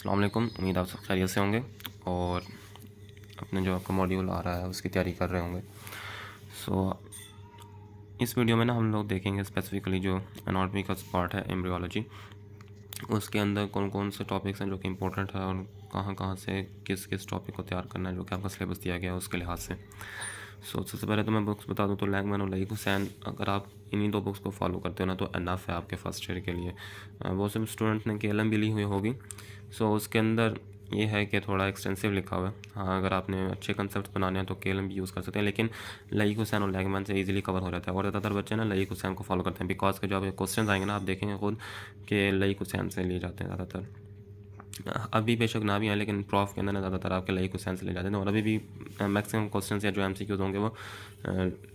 अस्सलाम वालेकुम। उम्मीद आप सब खैरियत से होंगे और अपने जो आपका मॉड्यूल आ रहा है उसकी तैयारी कर रहे होंगे। इस वीडियो में ना हम लोग देखेंगे स्पेसिफिकली जो एनाटॉमी का पार्ट है एम्ब्रियोलॉजी, उसके अंदर कौन कौन से टॉपिक्स हैं जो कि इम्पोर्टेंट है और कहाँ कहाँ से किस किस टॉपिक को तैयार करना है जो कि आपका सिलेबस दिया गया है उसके लिहाज से। सबसे पहले तो मैं बुक्स बता दूँ तो लैंगमैन और लईक हुसैन, अगर आप इन्हीं दो बुक्स को फॉलो करते हो ना तो इनफ है आपके फर्स्ट ईयर के लिए। बहुत से स्टूडेंट ने KLM भी ली हुई होगी। उसके अंदर ये है कि थोड़ा एक्सटेंसिव लिखा हुआ है। हाँ, अगर आपने अच्छे कंसेप्ट बनाने हैं तो KLM भी यूज़ कर सकते हैं, लेकिन लईक हुसैन और लैंगमैन से इजीली कवर हो जाता है। और ज़्यादातर बच्चे ना लईक हुसैन को फॉलो करते हैं बिकॉज के जो आप क्वेश्चन आएंगे ना आप देखेंगे खुद कि लईक हुसैन से लिए जाते हैं ज़्यादातर। अभी बेशक ना भी आए लेकिन प्रॉफ के अंदर ना ज़्यादातर आपके लईक हुसैन से ले जाते हैं और अभी भी मैक्सिमम क्वेश्चन या जो MCQs होंगे वो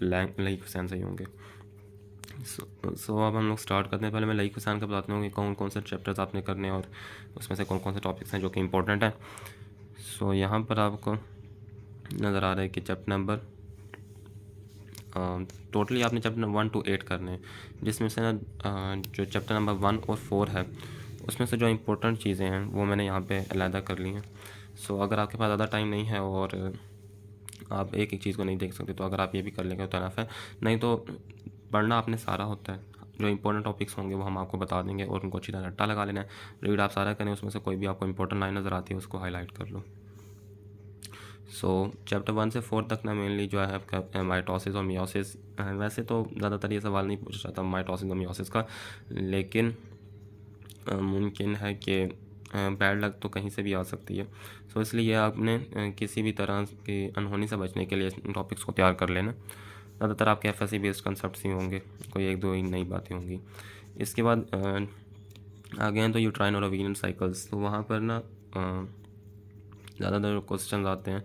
लईक हुसैन से ही होंगे। अब हम लोग स्टार्ट करते हैं। पहले मैं लईक हुसैन का बताता हूँ कि कौन कौन से चैप्टर्स आपने करने हैं और उसमें से कौन कौन से टॉपिक्स हैं जो कि इम्पोर्टेंट हैं। यहाँ पर आपको नज़र आ रहा है कि चैप्टर नंबर टोटली आपने चैप्टर 1 to 8 करने हैं, जिसमें से ना जो चैप्टर नंबर 1 और 4 है उसमें से जो इम्पोर्टेंट चीज़ें हैं वो मैंने यहाँ पे अलहदा कर ली हैं। अगर आपके पास ज़्यादा टाइम नहीं है और आप एक एक चीज़ को नहीं देख सकते तो अगर आप ये भी कर लेंगे तो इनफ है, नहीं तो पढ़ना आपने सारा होता है। जो इंपॉर्टेंट टॉपिक्स होंगे वो हम आपको बता देंगे और उनको अच्छी तरह रट्टा लगा लेना है। रीड आप सारा करें, उसमें से कोई भी आपको इंपॉर्टेंट लाइन नज़र आती है उसको हाईलाइट कर लो। चैप्टर 1 से 4 तक ना मेनली जो है आपका माइटोसिस और मियोसिस। वैसे तो ज़्यादातर ये सवाल नहीं पूछा जाता माइटोसिस और मियोसिस का, लेकिन मुमकिन है कि बैड लक तो कहीं से भी आ सकती है। इसलिए आपने किसी भी तरह की अनहोनी से बचने के लिए टॉपिक्स को तैयार कर लेना। ज़्यादातर आपके FSC बेस्ड कंसेप्ट ही होंगे, कोई एक दो ही नई बातें होंगी। इसके बाद आगे हैं तो यूट्राइन और ओवेरियन साइकिल्स। वहाँ पर ना ज़्यादातर क्वेश्चन आते हैं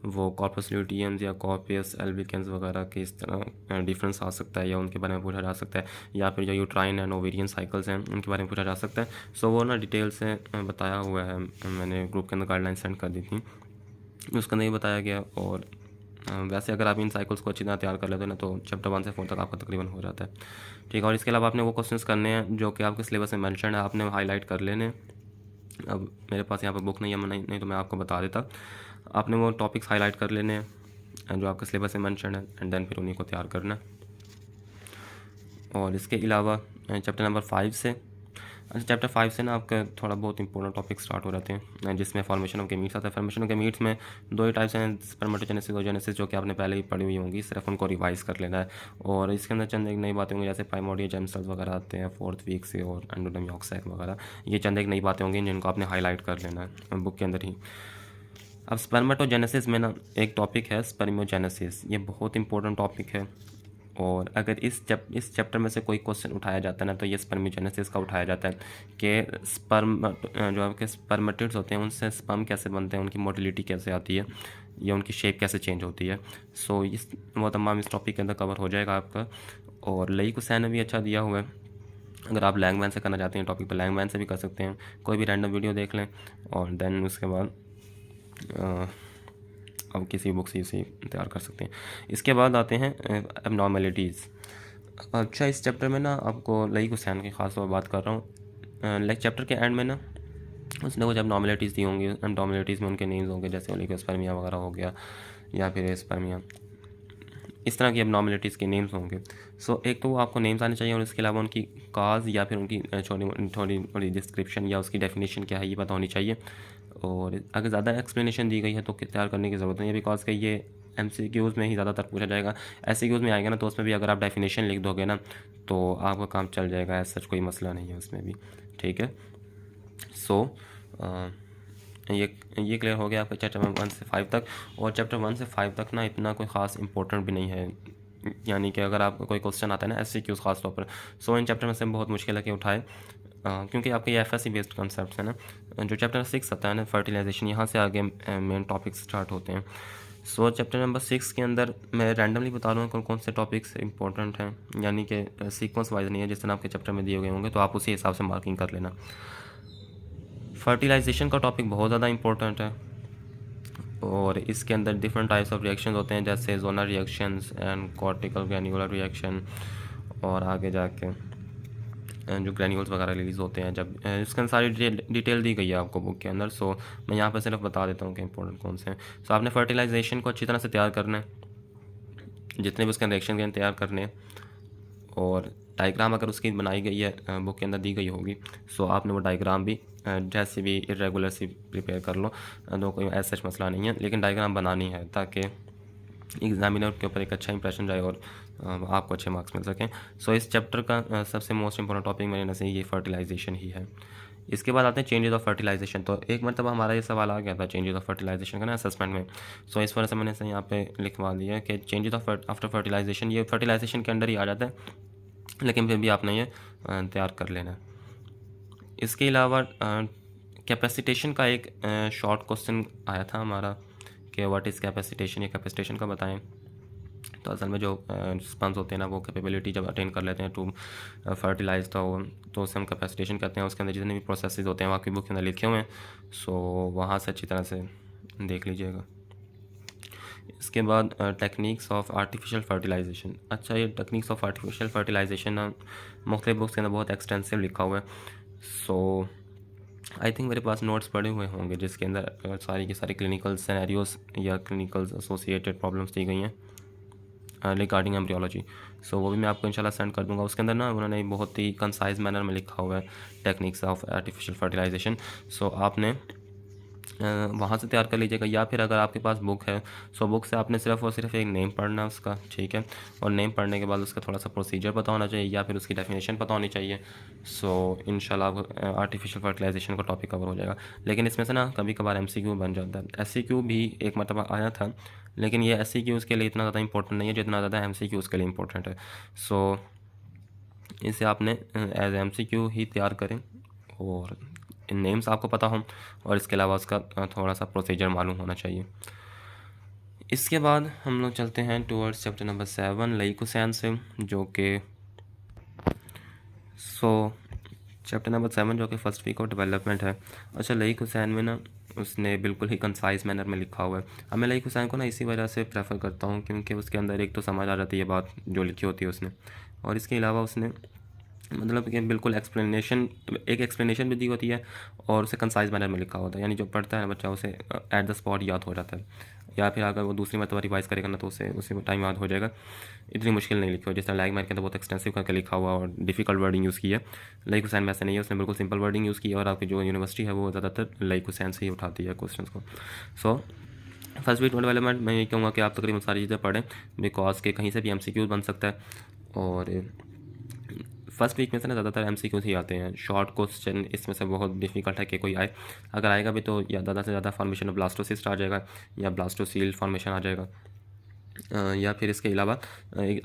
वो कॉर्पस ल्यूटियम्स या कॉर्पियस एल्बिकेंस वगैरह के इस तरह डिफरेंस आ सकता है या उनके बारे में पूछा जा सकता है, या फिर जो यूट्राइन एंड ओवेरियन साइकिल्स हैं उनके बारे में पूछा जा सकता है। वो ना डिटेल से बताया हुआ है, मैंने ग्रुप के अंदर गाइडलाइन सेंड कर दी थी, उसके अंदर ही बताया गया। और वैसे अगर आप इन साइकिल्स को अच्छी तरह तैयार कर लेते हो ना तो चैप्टर 1 से 4 तक आपका तकरीबन हो जाता है। ठीक है, और इसके अलावा आपने वो क्वेश्चंस करने हैं जो कि आपके सिलेबस में मेंशन है, आपने हाईलाइट कर लेने। अब मेरे पास यहाँ पर बुक नहीं है, नहीं तो मैं आपको बता देता। आपने वो टॉपिक्स हाईलाइट कर लेने हैं जो आपके सिलेबस में मेंशन है एंड देन फिर उन्हीं को तैयार करना। और इसके अलावा चैप्टर नंबर 5 से चैप्टर 5 से ना आपका थोड़ा बहुत इंपॉर्टेंट टॉपिक स्टार्ट हो जाते हैं, जिसमें फॉर्मेशन ऑफ गैमीट्स आता है। फॉर्मेशन ऑफ गैमीट्स में दो ही टाइप्स हैं, स्पर्मेटोजेनेसिस और जेनेसिस, जो कि आपने पहले ही पढ़ी हुई होंगी, सिर्फ उनको रिवाइज कर लेना है। और इसके अंदर चंद एक नई बातें होंगी, जैसे प्राइमोर्डियल जेम सेल्स वगैरह आते हैं 4th वीक से, और एंडोडर्म सैक वगैरह, ये चंद एक नई बातें होंगी जिनको आपने हाईलाइट कर लेना है बुक के अंदर ही। अब स्पर्मेटोजेनेसिस में ना एक टॉपिक है स्पर्मियोजेनेसिस, ये बहुत इंपॉर्टेंट टॉपिक है। और अगर इस चैप्टर में से कोई क्वेश्चन उठाया जाता है ना तो ये स्पर्मियोजेनेसिस का उठाया जाता है कि स्पर्म जो आपके स्पर्मेटिड्स होते हैं उनसे स्पर्म कैसे बनते हैं, उनकी मोटिलिटी कैसे आती है या उनकी शेप कैसे चेंज होती है। इस वो तमाम इस टॉपिक के अंदर कवर हो जाएगा आपका। और लईक हुसैन ने भी अच्छा दिया हुआ है, अगर आप लैंगमैन से करना चाहते हैं टॉपिक तो लैंगमैन से भी कर सकते हैं, कोई भी रैंडम वीडियो देख लें और देन उसके बाद अब किसी बुक से इसे तैयार कर सकते हैं। इसके बाद आते हैं एबनॉर्मेलिटीज़। अच्छा, इस चैप्टर में ना आपको लईक हुसैन की ख़ास तौर पर बात कर रहा हूँ। चैप्टर के एंड में ना उसने कुछ एबनॉर्मेलिटीज़ दी होंगी, एबनॉर्मेलिटीज़ में उनके नेम्स होंगे, जैसे ओलिगोस्पर्मिया वगैरह हो गया या फिर एस्पर्मिया, इस तरह की एबनॉर्मेलिटीज़ के नेम्स होंगे। एक तो वो आपको नेम्स आने चाहिए और इसके अलावा उनकी काज या फिर उनकी थोड़ी डिस्क्रिप्शन या उसकी डेफिनेशन क्या है ये पता होनी चाहिए। और अगर ज़्यादा एक्सप्लेनेशन दी गई है तो तैयार करने की ज़रूरत नहीं है, बिकॉज कि ये MCQs में ही ज़्यादातर पूछा जाएगा। SCQs में आएगा ना तो उसमें भी अगर आप डेफिनेशन लिख दोगे ना तो आपका काम चल जाएगा, ऐसा कोई मसला नहीं है उसमें भी। ठीक है, ये क्लियर हो गया आपका चैप्टर 1 से 5 तक। और चैप्टर 1 से 5 तक ना इतना कोई ख़ास इंपॉर्टेंट भी नहीं है, यानी कि अगर आपको कोई क्वेश्चन आता है ना SCQs ख़ास तौर पर, इन चैप्टर में से बहुत मुश्किल है कि उठाए, क्योंकि आपके ये FSC बेस्ड कंसेप्ट है ना। जो चैप्टर 6 आता है ना फर्टिलाइजेशन, यहाँ से आगे मेन टॉपिक्स स्टार्ट होते हैं। चैप्टर नंबर 6 के अंदर मैं रैंडमली बता रहा हूँ कौन कौन से टॉपिक्स इंपॉर्टेंट हैं, यानी कि सीक्वेंस वाइज नहीं है, जिस तरह आपके चैप्टर में दिए गए होंगे तो आप उसी हिसाब से मार्किंग कर लेना। फर्टिलाइजेशन का टॉपिक बहुत ज़्यादा इंपॉर्टेंट है और इसके अंदर डिफरेंट टाइप्स ऑफ रिएक्शंस होते हैं, जैसे zonal reactions and cortical granular reaction, और आगे जाके जो ग्रैन्यूल्स वगैरह रिलीज़ होते हैं जब इसके अंदर सारी डिटेल दी गई है आपको बुक के अंदर। सो मैं यहाँ पर सिर्फ बता देता हूँ कि इंपॉर्टेंट कौन से हैं। सो आपने फर्टिलाइजेशन को अच्छी तरह से तैयार करना है, जितने भी उसके रिएक्शन के तैयार करने हैं, और डायग्राम अगर उसकी बनाई गई है बुक के अंदर दी गई होगी, सो आपने वो डायग्राम भी जैसे भी इरेगुलर सी प्रिपेयर कर लो, तो कोई ऐसा सच मसला नहीं है, लेकिन डायग्राम बनानी है ताकि एग्जामिनर के ऊपर एक अच्छा इंप्रेशन जाए और आपको अच्छे मार्क्स मिल सकें। सो इस चैप्टर का सबसे मोस्ट इंपॉर्टेंट टॉपिक मेरे नज़र ये फर्टिलाइजेशन ही है। इसके बाद आते हैं चेंजेस ऑफ फर्टिलाइजेशन। तो एक मतलब हमारा ये सवाल आ गया था चेंजेस ऑफ फर्टिलाइजेशन का ना असेसमेंट में। सो इस वजह से मैंने से यहाँ पे लिखवा दिया कि चेंजेस ऑफ आफ्टर फर्टिलाइजेशन ये फर्टिलाइजेशन के अंडर ही आ जाता है, लेकिन फिर भी आपने ये तैयार कर लेना है। इसके अलावा कैपेसिटेशन का एक शॉर्ट क्वेश्चन आया था हमारा कि व्हाट इज़ कैपेसिटेशन, या कैपेसिटेशन का बताएं। तो असल में जो स्पंज होते हैं ना, वो कैपेबिलिटी जब अटेन कर लेते हैं टू फर्टिलाइज तो उसे हम कैपेसिटेशन कहते हैं। उसके अंदर जितने भी प्रोसेसेस होते हैं वो आपकी बुक के अंदर लिखे हुए हैं, सो वहाँ से अच्छी तरह से देख लीजिएगा। इसके बाद टेक्निक्स ऑफ आर्टिफिशियल फर्टिलाइजेशन। अच्छा, ये टेक्निक्स ऑफ आर्टिफिशियल फर्टिलाइजेशन ना मुख्तलिफ बुक्स के अंदर बहुत एक्सटेंसिव लिखा हुआ है। सो आई थिंक मेरे पास नोट्स पड़े हुए होंगे जिसके अंदर सारी की सारी क्लिनिकल सिनेरियोस या क्लिनिकल एसोसिएटेड प्रॉब्लम्स दी गई हैं रिगार्डिंग एम्ब्रियोलॉजी। सो वो भी मैं आपको इंशाल्लाह सेंड कर दूंगा। उसके अंदर ना उन्होंने बहुत ही कंसाइज मैनर में लिखा हुआ है टेक्निक्स ऑफ आर्टिफिशियल फर्टिलाइजेशन। सो आपने वहाँ से तैयार कर लीजिएगा, या फिर अगर आपके पास बुक है, सो बुक से आपने सिर्फ और सिर्फ एक नेम पढ़ना है उसका, ठीक है, और नेम पढ़ने के बाद उसका थोड़ा सा प्रोसीजर पता होना चाहिए या फिर उसकी डेफिनेशन पता होनी चाहिए। सो इंशाल्लाह आर्टिफिशियल फर्टिलाइजेशन का टॉपिक कवर हो जाएगा। लेकिन इसमें से ना कभी कभार MCQ बन जाता है। SCQ भी एक मरतबा आया था, लेकिन ये SCQs के लिए इतना ज़्यादा इंपॉर्टेंट नहीं है जितना ज़्यादा MCQs के लिए इंपॉर्टेंट है। सो इसे आपने एज MCQ ही तैयार करें और इन नेम्स आपको पता हो, और इसके अलावा उसका थोड़ा सा प्रोसीजर मालूम होना चाहिए। इसके बाद हम लोग चलते हैं टूवर्ड्स चैप्टर नंबर 7 लईकोसैन से, जो कि चैप्टर नंबर 7 जो कि फर्स्ट वीक ऑफ डेवलपमेंट है। अच्छा, लईकोसैन में ना उसने बिल्कुल ही कंसाइज मैनर में लिखा हुआ है। अब मैं लईकोसैन को ना इसी वजह से प्रेफर करता हूँ क्योंकि उसके अंदर एक तो समझ आ जाती है बात जो लिखी होती है उसने, और इसके अलावा उसने मतलब कि बिल्कुल एक्सप्लेनेशन भी दी होती है और उसे कंसाइज मैनर में लिखा होता है, यानी जो पढ़ता है ना बच्चा उसे एट द स्पॉट याद हो जाता है, या फिर अगर वो दूसरी मरतबा रिवाइज करेगा ना तो उसे उसी टाइम याद हो जाएगा। इतनी मुश्किल नहीं लिखी हो, जिस तरह लैग मैन के अंदर बहुत एक्सटेंसिव करके लिखा हुआ और डिफिकल्ट वर्डिंग यूज़ की है। लईकोसैन में ऐसा नहीं है, उसने बिल्कुल सिंपल वर्डिंग यूज़ की है, और आपकी जो यूनिवर्सिटी है वो ज़्यादातर लईकोसैन से ही उठाती है क्वेश्चन को। सो फर्स्ट वीक डेवलपमेंट मैं ये कहूँगा कि आप तकरीबन सारी चीज़ें पढ़ें, बिकॉज के कहीं से भी MCQ बन सकता है, और फर्स्ट वीक में से ना ज़्यादातर MCQs ही आते हैं। शॉर्ट क्वेश्चन इसमें से बहुत डिफिकल्ट है कि कोई आए, अगर आएगा भी तो या ज़्यादा से ज़्यादा फॉर्मेशन ऑफ ब्लास्टोसिस्ट आ जाएगा या ब्लास्टोसील फॉर्मेशन आ जाएगा, या फिर इसके अलावा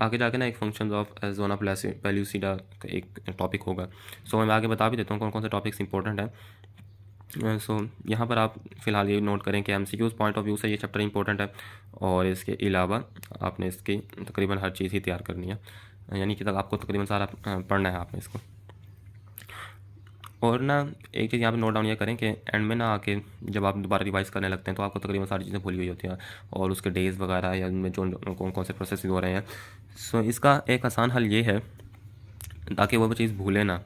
आगे जाके ना एक फंक्शन ऑफ जोना पेल्यूसिडा का एक टॉपिक होगा। सो मैं आगे बता भी देता हूँ कौन कौन से टॉपिक्स इंपॉर्टेंट हैं। सो यहाँ पर आप फ़िलहाल ये नोट करें कि MCQs पॉइंट ऑफ व्यू से ये चैप्टर इंपॉर्टेंट है, और इसके अलावा आपने इसकी तकरीबन हर चीज़ ही तैयार करनी है, यानी कि तक आपको तकरीबन सारा पढ़ना है आपने इसको। और ना एक चीज़ यहाँ पे नोट डाउन ये करें कि एंड में ना आके जब आप दोबारा रिवाइज़ करने लगते हैं तो आपको तकरीबन सारी चीज़ें भूली हुई होती हैं, और उसके डेज़ वगैरह या उनमें जो कौन कौन से प्रोसेस हो रहे हैं। सो इसका एक आसान हल ये है ताकि वो चीज़ भूले ना।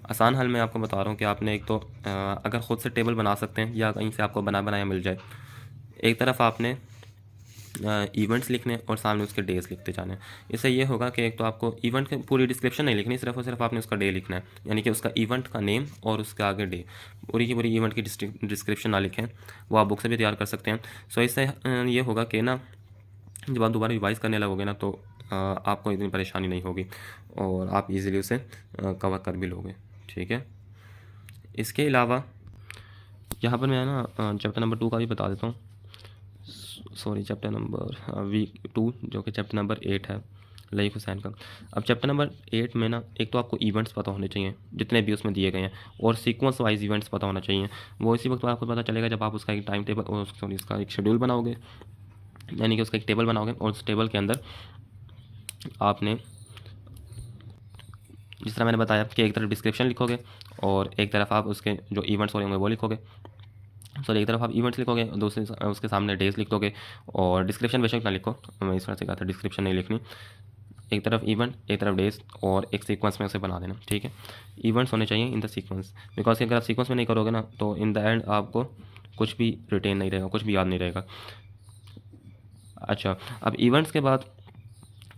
आसान हल मैं आपको बता रहा हूँ कि आपने एक तो अगर ख़ुद से टेबल बना सकते हैं या कहीं से आपको बनाया मिल जाए, एक तरफ आपने इवेंट्स लिखने और सामने उसके डेज लिखते जाने। इससे ये होगा कि एक तो आपको इवेंट की पूरी डिस्क्रिप्शन नहीं लिखनी, सिर्फ और सिर्फ आपने उसका डे लिखना है, यानी कि उसका इवेंट का नेम और उसके आगे डे, पूरी की पूरी इवेंट की डिस्क्रिप्शन ना लिखें। वो आप बुक से भी तैयार कर सकते हैं। सो इससे ये होगा कि ना जब आप दोबारा रिवाइज़ करने लगोगे ना तो आपको इतनी परेशानी नहीं होगी और आप इजीली उसे कवर कर भी लोगे, ठीक है। इसके अलावा यहाँ पर मैं ना चैप्टर नंबर 2 का भी बता देता हूँ, सॉरी चैप्टर नंबर वीक 2 जो कि चैप्टर नंबर 8 है लईकोसैन का। अब चैप्टर नंबर 8 में ना एक तो आपको इवेंट्स पता होने चाहिए जितने भी उसमें दिए गए हैं, और सीक्वेंस वाइज इवेंट्स पता होना चाहिए। वो इसी वक्त आपको पता चलेगा जब आप उसका एक टाइम टेबल सॉरी इसका एक शेड्यूल बनाओगे, यानी कि उसका एक टेबल बनाओगे, और उस टेबल के अंदर आपने जिस तरह मैंने बताया कि एक तरफ डिस्क्रिप्शन लिखोगे और एक तरफ आप उसके जो इवेंट्स हो रहे होंगे वो लिखोगे। सॉरी एक तरफ आप इवेंट्स लिखोगे, दूसरे उसके सामने डेज लिख दोगे, और डिस्क्रिप्शन बेशक ना लिखो, मैं इस तरह से कहा था डिस्क्रिप्शन नहीं लिखनी, एक तरफ इवेंट एक तरफ डेज और एक सीक्वेंस में उसे बना देना, ठीक है। इवेंट्स होने चाहिए इन द सीक्वेंस, बिकॉज अगर आप सीक्वेंस में नहीं करोगे ना तो इन द एंड आपको कुछ भी रिटेन नहीं रहेगा, कुछ भी याद नहीं रहेगा। अच्छा, अब इवेंट्स के बाद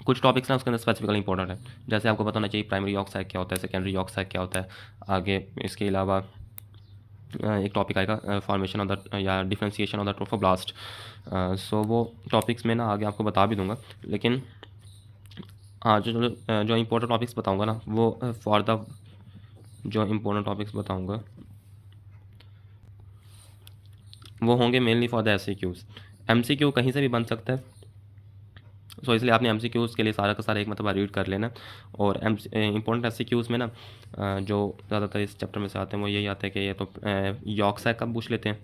कुछ टॉपिक्स ना उसके अंदर स्पेसिफिकली इंपॉर्टेंट है, जैसे आपको पता होना चाहिए प्राइमरी ऑक्साइड क्या होता है, सेकेंडरी ऑक्साइड क्या होता है। आगे इसके अलावा एक टॉपिक आएगा फॉर्मेशन ऑफ द या डिफ्रेंसिएशन ऑफ द ट्रोफोब्लास्ट। सो वो टॉपिक्स में ना आगे आपको बता भी दूंगा, लेकिन हाँ जो इम्पोर्टेंट टॉपिक्स बताऊंगा ना वो फॉर द जो इम्पोर्टेंट टॉपिक्स बताऊंगा वो होंगे mainly for the MCQs. MCQ कहीं से भी बन सकता है, सो इसलिए आपने एमसीक्यूज़ के लिए सारा का सारा एक मतलब रीड कर लेना। और इम्पोर्टेंट एमसीक्यूज़ में ना जो ज़्यादातर इस चैप्टर में से आते हैं वो यही आता है कि ये तो यॉर्कशायर कब पूछ लेते हैं,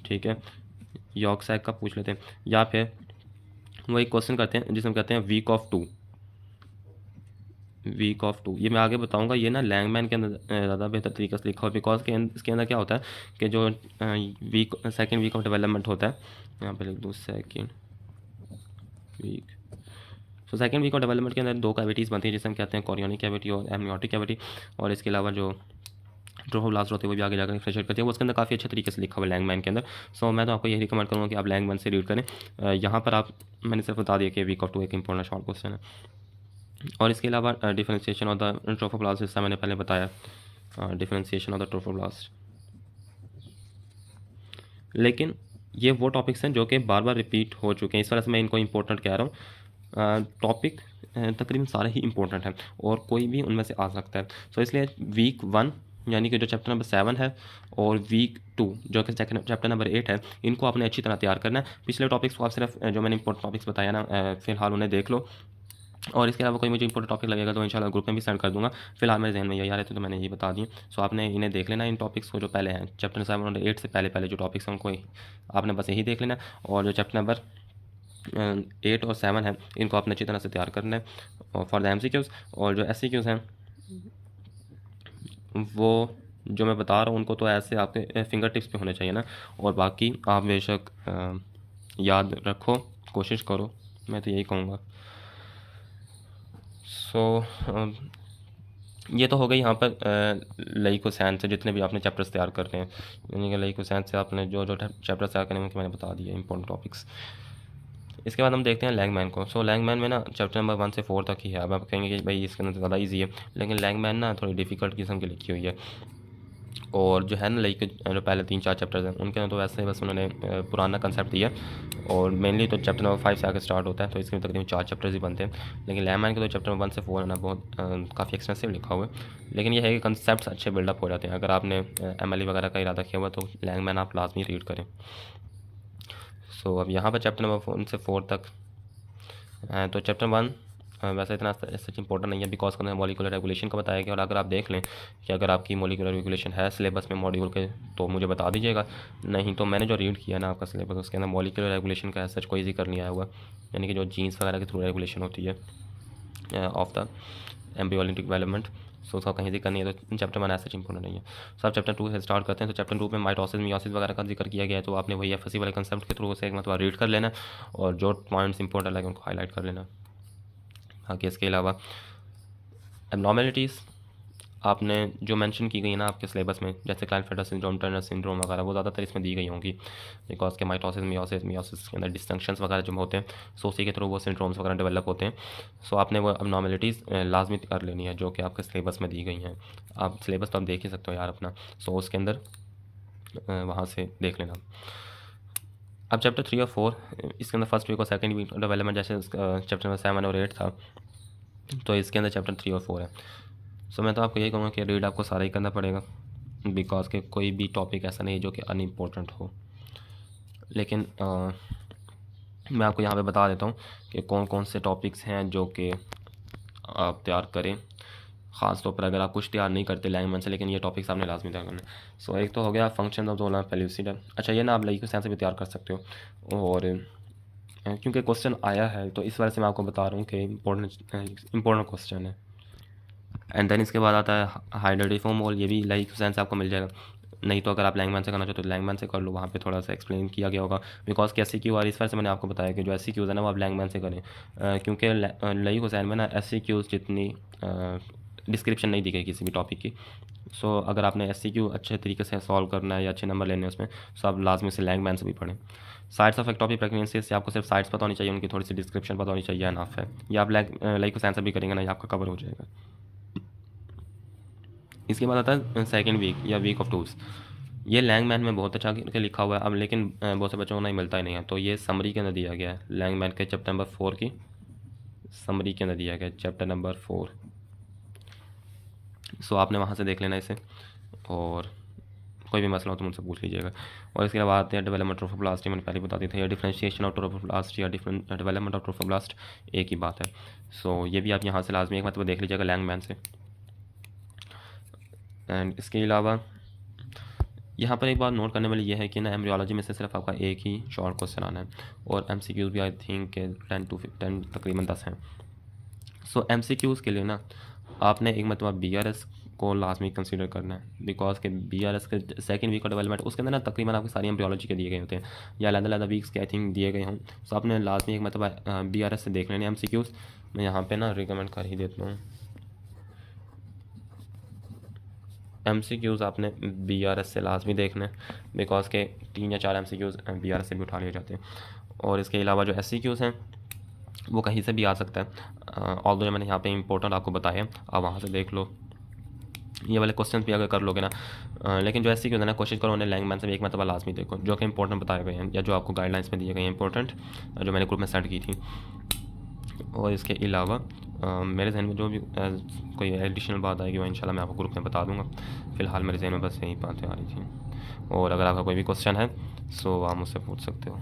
ठीक है, यॉर्कशायर कब पूछ लेते हैं, या फिर वो एक क्वेश्चन करते हैं जिसमें कहते हैं week of two. Week of two ये मैं आगे बताऊंगा, ये ना लैंगमैन के अंदर ज़्यादा बेहतर तरीके से लिखा हुआ, बिकॉज के इसके अंदर क्या होता है कि जो सेकेंड वीक ऑफ डेवलपमेंट होता है, यहाँ पे लिख दूँ second week. So second week of development के अंदर दो कैविटीज़ बनती हैं जिसे हम कहते हैं कोरियोनिक कैविटी और एमनियोटिक कैविटी। और इसके अलावा जो ट्रोफोब्लास्ट होते हैं वो भी आगे जाकर फ्रेशर करते हैं, वो उसके अंदर काफ़ी अच्छे तरीके से लिखा हुआ है लैंगमैन के अंदर। सो मैं तो आपको यही रिकमेंड करूँगा कि आप लैंगमैन से रीड करें। यहाँ पर आप मैंने सिर्फ बता दिया कि वीक ऑफ टू एक इंपॉर्टेंट शॉर्ट क्वेश्चन है। और इसके अलावा डिफरेंशिएशन ऑफ द ट्रोफोब्लास्ट, जैसा मैंने पहले बताया, डिफरेंशिएशन ऑफ द ट्रोफोब्लास्ट। लेकिन ये वो टॉपिक्स हैं जो कि बार बार रिपीट हो चुके हैं, इस वजह से मैं इनको इंपॉर्टेंट कह रहा हूँ। टॉपिक तकरीबन सारे ही इंपॉर्टेंट हैं और कोई भी उनमें से आ सकता है। सो इसलिए वीक 1 यानी कि जो चैप्टर नंबर 7 है और वीक 2 जो कि चैप्टर नंबर 8 है, इनको आपने अच्छी तरह तैयार करना है। पिछले टॉपिक्स को आप सिर्फ जो मैंने इंपॉर्टेंट टॉपिक्स बताया ना फ़िलहाल उन्हें देख लो, और इसके अलावा कोई मुझे इंपॉर्टेंट टॉपिक लगेगा तो इंशाल्लाह ग्रुप में भी सेंड कर दूंगा। फिलहाल मेरे जहन में यही आ रहे थे तो मैंने ये बता दिए। सो आपने इन्हें देख लेना, इन टॉपिक्स को जो पहले हैं चैप्टर 7 और 8 से पहले पहले जो टॉपिक्स हैं उनको आपने बस यही देख लेना। और जो चैप्टर नंबर 8 और 7 है इनको आपने अच्छी तरह से तैयार करना है और फॉर द एमसीक्यूज़। और जो एससीक्यूज़ हैं वो जो मैं बता रहा हूँ उनको तो ऐसे आपके फिंगर टिप्स पे होने चाहिए ना, और बाकी आप बेशक याद रखो, कोशिश करो, मैं तो यही कहूँगा। सो ये तो हो गई यहाँ पर लाइकोसाइन से जितने भी आपने चैप्टर्स तैयार करने हैं, यानी कि लाइकोसाइन से आपने जो जो चैप्टर्स तैयार करने हैं उनके मैंने बता दिए इंपॉर्टेंट टॉपिक्स। इसके बाद हम देखते हैं लैंगमैन को। सो लैंगमैन में ना चैप्टर नंबर 1 से 4 तक ही है। अब आप कहेंगे कि भाई इसके अंदर ज़्यादा ईजी है, लेकिन लैंगमैन ना थोड़ी डिफ़िकल्ट किस्म की लिखी हुई है। और जो है ना लाइक जो पहले 3-4 चैप्टर्स हैं उनके अंदर तो वैसे बस उन्होंने पुराना कंसेप्ट दिया, और मेनली तो चैप्टर नंबर 5 से आगे स्टार्ट होता है, तो इसके तकरीबन 4 चैप्टर्स ही बनते हैं। लेकिन लैंगमैन के तो चैप्टर नंबर 1 से 4 है ना बहुत काफ़ी एक्सटेंसिव लिखा हुआ है, लेकिन यह है कि कंसेप्ट अच्छे बिल्डअप हो जाते हैं। अगर आपने MLE वगैरह का इरादा किया हुआ तो लैंगमैन आप लाजमी रीड करें। सो अब यहाँ पर चैप्टर नंबर 1 से 4 तक तो चैप्टर 1 वैसे इतना सच इंपॉर्टेंट नहीं है, बिकॉज का मॉलिकुलर रेगुलेशन का बताया गया। और अगर आप देख लें कि अगर आपकी मॉलिकुलर रेगुलेशन है सिलेबस में मॉड्यूल के तो मुझे बता दीजिएगा, नहीं तो मैंने जो रीड किया ना आपका सिलेबस उसके अंदर मॉलिकुलर रेगुलेशन का सच कोई जिक्र नहीं आया हुआ, यानी कि जो जीन्स वगैरह के थ्रू रेगुलेशन होती है ऑफ द एम्ब्रियोनिक डेवलपमेंट। सो उसका कहीं जिक्र नहीं है, तो चैप्टर 1 ऐसा इंपॉर्टेंट नहीं है। सो आप चैप्टर 2 से स्टार्ट करते हैं। तो चैप्टर 2 में माइटोसिस मियोसिस वगैरह का जिक्र किया गया है, तो आपने वही एफएससी वाले कंसेप्ट के थ्रू से एक मतलब रीड कर लेना और जो पॉइंट्स इंपॉर्टेंट लगे उनको हाईलाइट कर लेना। बाकी इसके अलावा एबनॉर्मेलिटीज़ आपने जो मेंशन की गई ना आपके सिलेबस में, जैसे क्लाइनफेल्टर सिंड्रोम, टर्नर सिंड्रोम वगैरह, वो ज़्यादातर इसमें दी गई होंगी, बिकॉज के माइटोसिस मियोसिस के अंदर डिस्टिंक्शंस वगैरह जो होते हैं, सो उसी के थ्रू वो सिंड्रोम्स वगैरह डेवलप होते हैं। सो आपने वो एबनॉर्मेलिटीज़ लाजमी कर लेनी है जो कि आपके सिलेबस में दी गई हैं। आप सिलेबस तो आप देख ही सकते हो यार अपना, सो उसके अंदर वहाँ से देख लेना। अब चैप्टर 3 और 4 इसके अंदर फर्स्ट वीक और सेकेंड वीक डेवलपमेंट जैसे चैप्टर नंबर 7 और 8 था, तो इसके अंदर चैप्टर 3 और 4 है। सो मैं तो आपको यही कहूँगा कि रीड आपको सारा ही करना पड़ेगा, बिकॉज के कोई भी टॉपिक ऐसा नहीं है जो कि अनइम्पोर्टेंट हो। लेकिन मैं आपको यहाँ पे बता देता हूँ कि कौन कौन से टॉपिक्स हैं जो कि आप तैयार करें, ख़ास तौर पर अगर आप कुछ तैयार नहीं करते लैंग्वेज से, लेकिन ये टॉपिक्स आपने लाजमी तैयार करना है। सो एक तो हो गया फंक्शन ऑफ द पेल्यूसिड। अच्छा, ये ना आप लाइकोसाइन से भी तैयार कर सकते हो, और क्योंकि क्वेश्चन आया है तो इस वजह से मैं आपको बता रहा हूँ कि इम्पोर्टेंट क्वेश्चन है। एंड देन इसके बाद आता है हाइड्रोडिफोमोल, ये भी लाइकोसाइन से आपको मिल जाएगा। नहीं तो अगर आप लैंग्वेज से करना चाहते हो तो लैंग्वेज से कर लो, वहाँ पे थोड़ा सा एक्सप्लेन किया गया होगा। बिकॉज कि SCQ और इस वजह से मैंने आपको बताया कि जो SCQs है ना वो आप लैंग्वेज से करें, क्योंकि लई हुसैन में ना SCQs जितनी डिस्क्रिप्शन नहीं दी गई किसी भी टॉपिक की। सो अगर आपने SCQ अच्छे तरीके से सॉल्व करना है या अच्छे नंबर लेने हैं उसमें, सो आप लाजमी से लैंग्वेज से भी पढ़ें। साइड्स ऑफ एक्टोपिक प्रेगनेंसी से आपको सिर्फ साइड्स पता होनी चाहिए, उनकी थोड़ी सी डिस्क्रिप्शन पता होनी चाहिए, एनफ है। या आप लाइक हुसैन से भी करेंगे ना, ये आपका कवर हो जाएगा। इसके बाद आता है सेकेंड वीक या वीक ऑफ टूल्स। ये लैंगमैन में बहुत अच्छा करके लिखा हुआ है, अब लेकिन बहुत से बच्चों को नहीं मिलता ही नहीं है, तो ये समरी के अंदर दिया गया है। लैंगमैन के चैप्टर नंबर 4 की समरी के अंदर दिया गया है, चैप्टर नंबर 4। सो आपने वहाँ से देख लेना इसे, और कोई भी मसला हो तो मुझसे पूछ लीजिएगा। और इसके अलावा आते हैं डेवलपमेंट ट्रोफोब्लास्ट, मैंने पहले बता दी थी, या डिफरेंशिएशन ऑफ ट्रोफोब्लास्ट या डिफरेंट डेवलपमेंट ऑफ ट्रोफोब्लास्ट एक ही बात है। सो ये भी आप यहाँ से लाजमी एक मतलब देख लीजिएगा लैंगमैन से। एंड इसके अलावा यहाँ पर एक बात नोट करने वाली ये है कि ना एम्ब्रियोलॉजी में से सिर्फ आपका एक ही शॉर्ट क्वेश्चन आना है, और MCQs भी आई थिंक के 10 तकरीबन 10 हैं। सो MCQs के लिए ना आपने एक मतलब BRS को लाजमी कंसीडर करना है, बिकॉज के BRS के सेकंड वीक का डेवलपमेंट उसके अंदर ना तकरीबन आपके सारी एम्ब्रियोलॉजी के दिए गए होते हैं, या अलग वीक्स के आई थिंक दिए गए हों। सो आपने लाजमी एक मतलब BRS से देख लेने MCQs। मैं यहाँ पर ना रिकमेंड कर ही देता हूँ, MCQs आपने BRS से लाजमी देखना है, बिकॉज के 3 या 4 MCQs BRS से भी उठा लिए जाते हैं। और इसके अलावा जो SCQs हैं वो कहीं से भी आ सकता है, ऑल्दो जो मैंने यहाँ पे इंपॉर्टेंट आपको बताया, आप वहाँ से देख लो। ये वाले क्वेश्चन भी अगर कर लोगे ना, लेकिन जो SCQs है ना कोशिश करो उन्हें लैंग्वेज से भी एक मतलब लाजमी देखो, जो कि इंपॉर्टेंट बताए गए हैं या जो आपको गाइडलाइंस में दिए गए हैं इंपॉर्टेंट, जो मैंने ग्रुप में सेट की थी। और इसके अलावा मेरे जहन में जो भी कोई एडिशनल बात आएगी वो इंशाल्लाह मैं आपको ग्रुप में बता दूंगा। फ़िलहाल मेरे जहन में बस यही बातें आ रही थी, और अगर आपका कोई भी क्वेश्चन है सो आप मुझसे पूछ सकते हो।